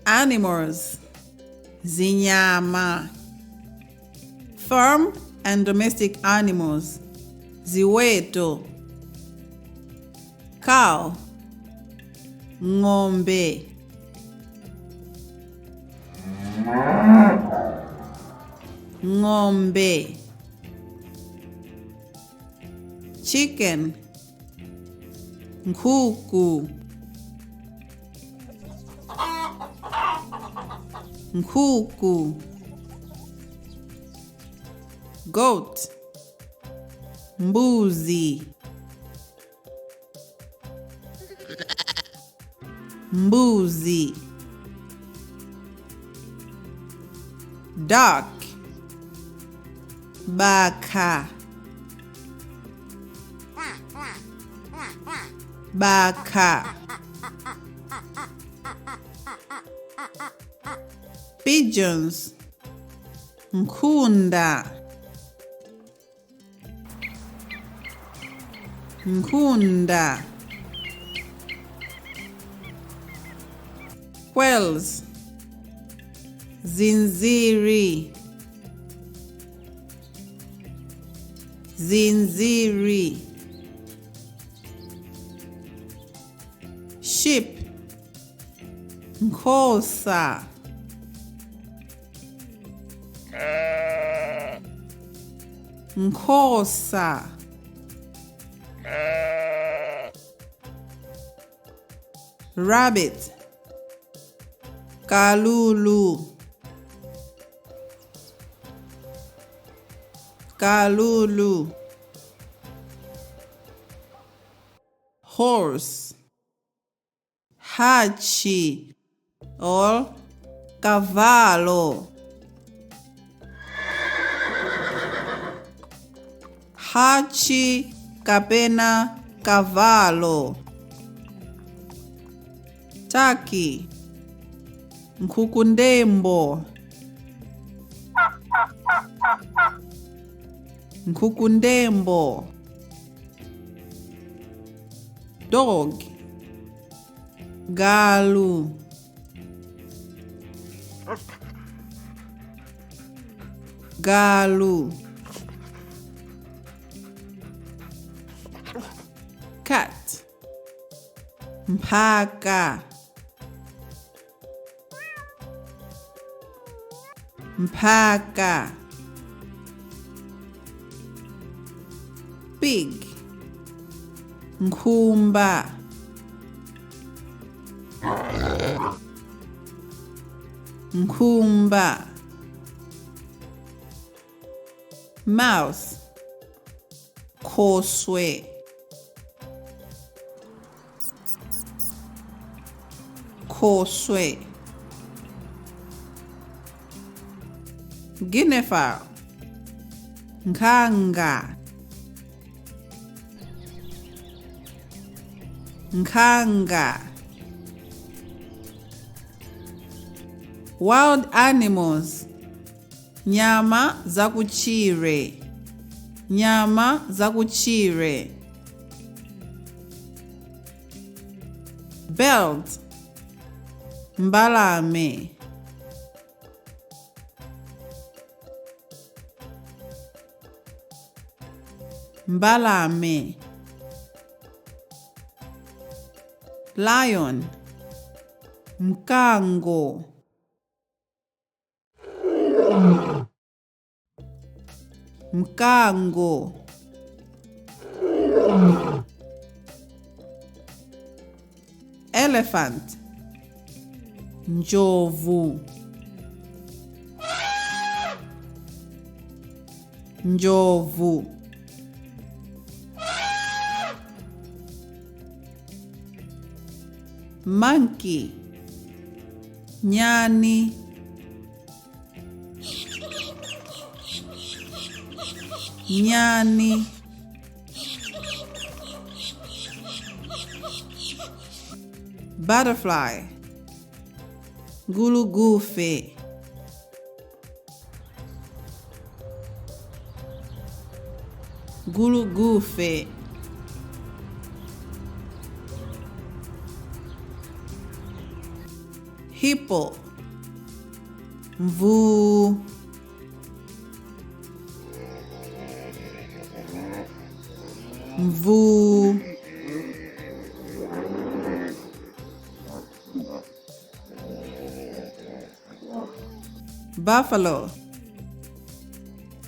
Animals. Zinyama. Farm and domestic animals. Ziweto. Cow. Ng'ombe. Ng'ombe. Chicken. Nkhuku. Nkhuku. Goat. Mbuzi. Mbuzi. Duck. Bakha. Bakha. Pegions Nkhunda. Nkhunda. Quails. Zinziri. Zinziri. Sheep. Nkhosa. Nkhosa. Rabbit. Kalulu. Kalulu. Horse. Hachi or cavallo. Hachi kapena cavallo. Turkey. Nkhuku ndembo. Nkhuku ndembo. Dog. Galu. Galu. Cat. Mphaka. Mphaka. Pig. Nkhumba. Nkhumba. Mouse. Khoswe. Khoswe. Guinea fowl. Nkhanga. Nkhanga. Wild animals. Nyama za kuchire. Nyama za kuchire. Belt. Mbalame. Mbalame. Lion. Mkango. Mkango. Elephant. Njovu. Njovu. Monkey. Nyani. Nyani. Butterfly. Gulugufe. Gulugufe. hippo, mvu, mvu, buffalo,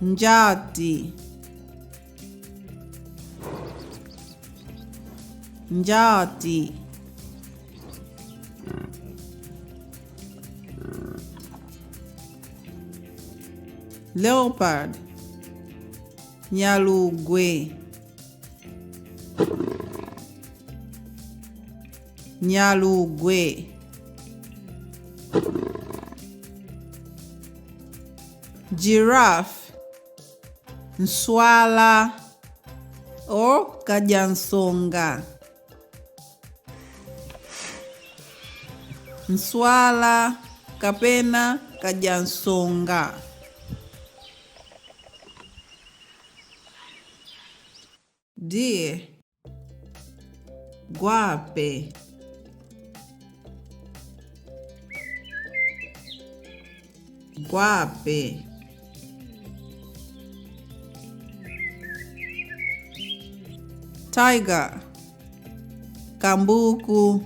njati, njati, leopard, nyalugwe, nyalugwe, giraffe, nswala or kajansonga, nswala kapena kajansonga. Deer, gwape, gwape, tiger, kambuku,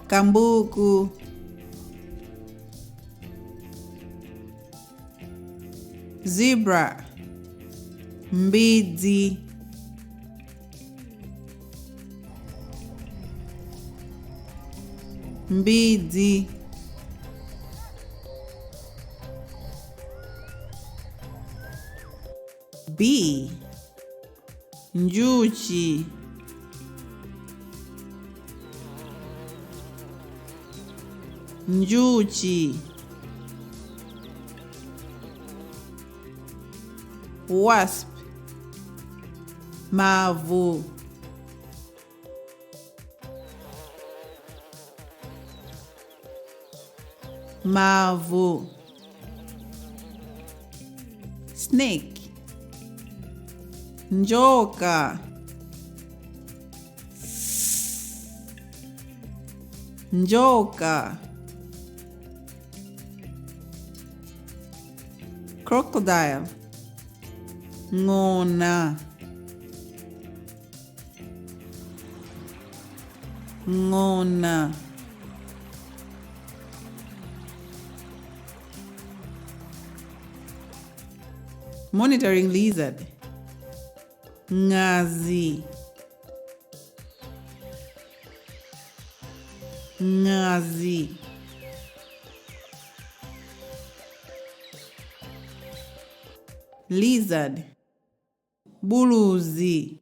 kambuku, zebra, mbidzi, mbidzi, bee, njuchi, njuchi, wasp, mavu, mavu, snake, njoka, njoka, crocodile, ngona, ngona, monitoring lizard, ngazi, ngazi, lizard, buluzi,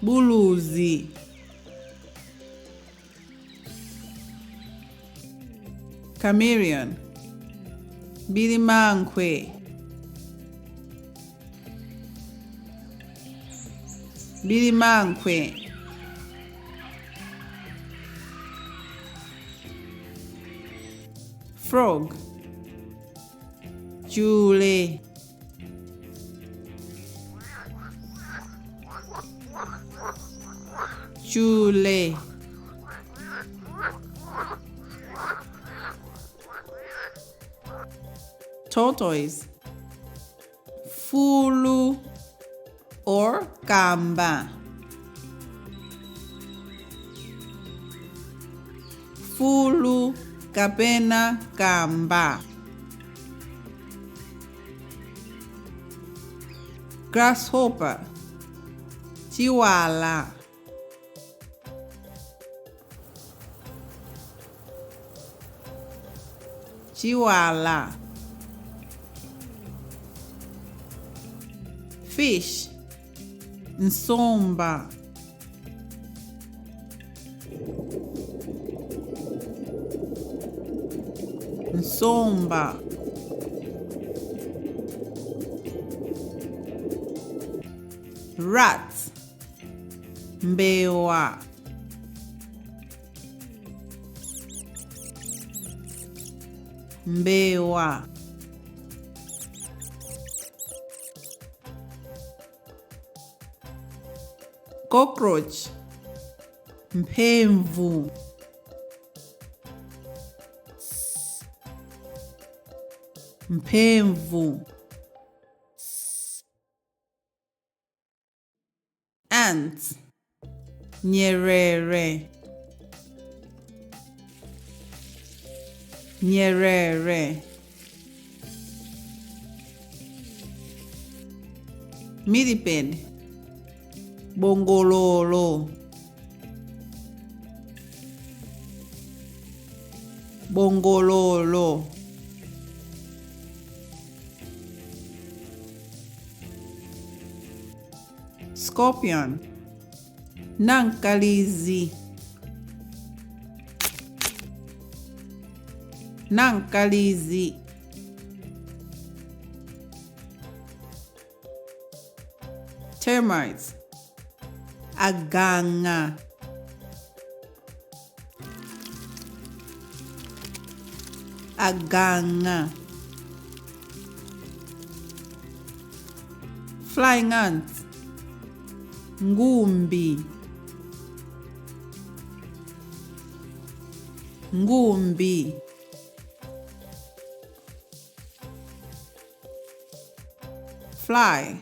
buluzi, chameleon, bilimankwe, bilimankwe, frog, chule, chule, tortoise, fulu or kamba, fulu kapena kamba, grasshopper, chiwala, chiwala, fish, nsomba, nsomba, rat, mbewa, mbewa, cockroach, mphemvu, mphemvu, ants, nyerere, nyerere, millipede, bongololo, bongololo, scorpion, nankalizi, nankalizi, termites, aganga, aganga, flying ants, ngumbi, ngumbi, fly,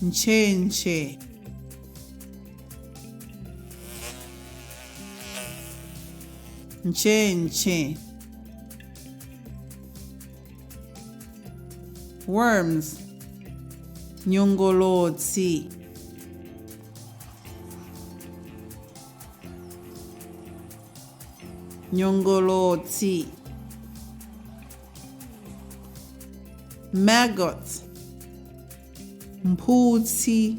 nchenche, nchenche, worms, nyongolotsi, nyongolotsi, maggots, mphutsi,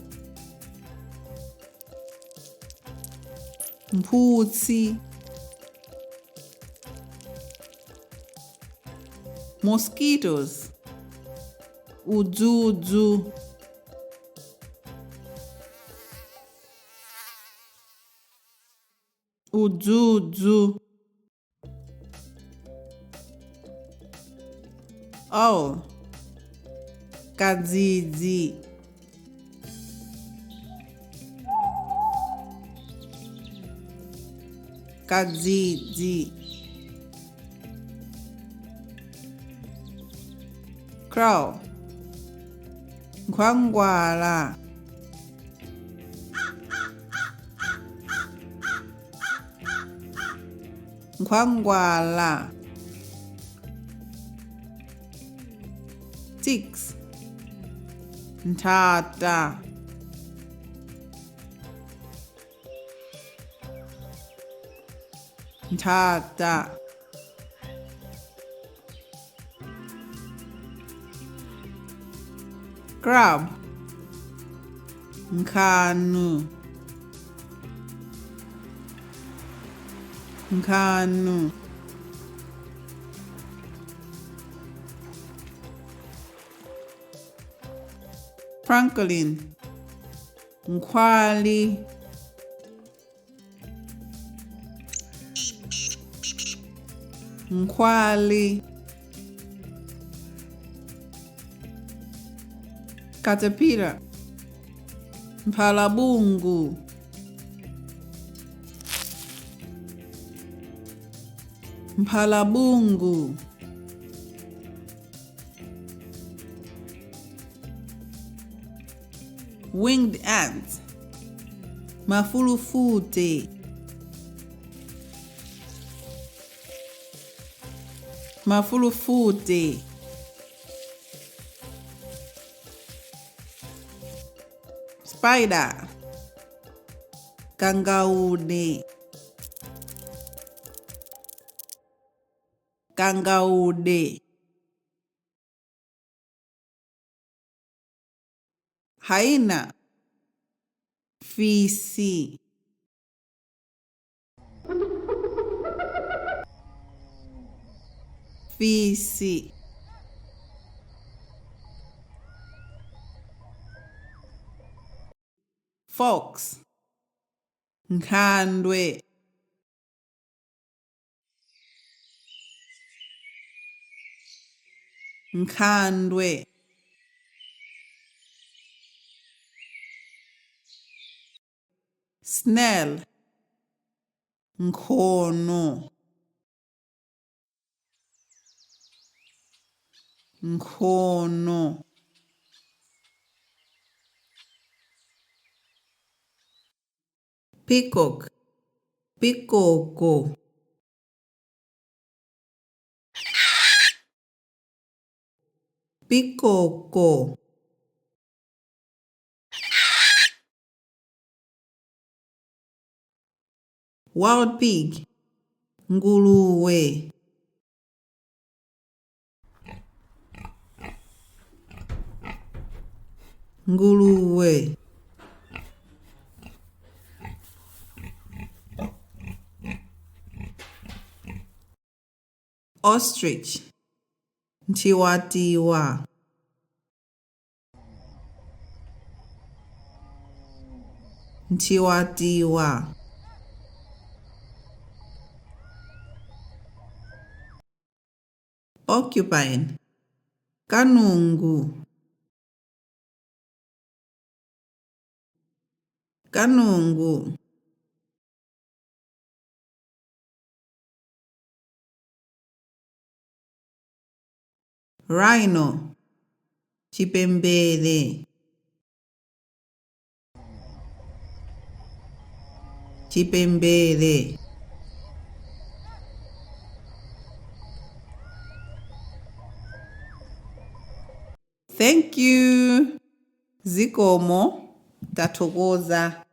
mphutsi, mosquitoes, udzudzu, udzudzu, owl, kadzidzi, kadzidzi, crow, nkhwangwala, nkhwangwala, ticks, nthata, nthata, crab, nkhanu, nkhanu, francolin, nkhwali, nkhwali, caterpillar, mphalabungu, mphalabungu, winged ants, mafulufute, mafulufute, spider, kangaude, kangaude, hyena, fisi, fisi, fox, nkhandwe, nkhandwe, snail, nkhono, nkhono, peacock, pikoko, pikoko, wild pig, nguluwe, nguluwe, ostrich, ntiwatiwa, ntiwatiwa, porcupine, kanungu, kanungu, rhino, chipembele, chipembele. Thank you. Zikomo, tathokoza.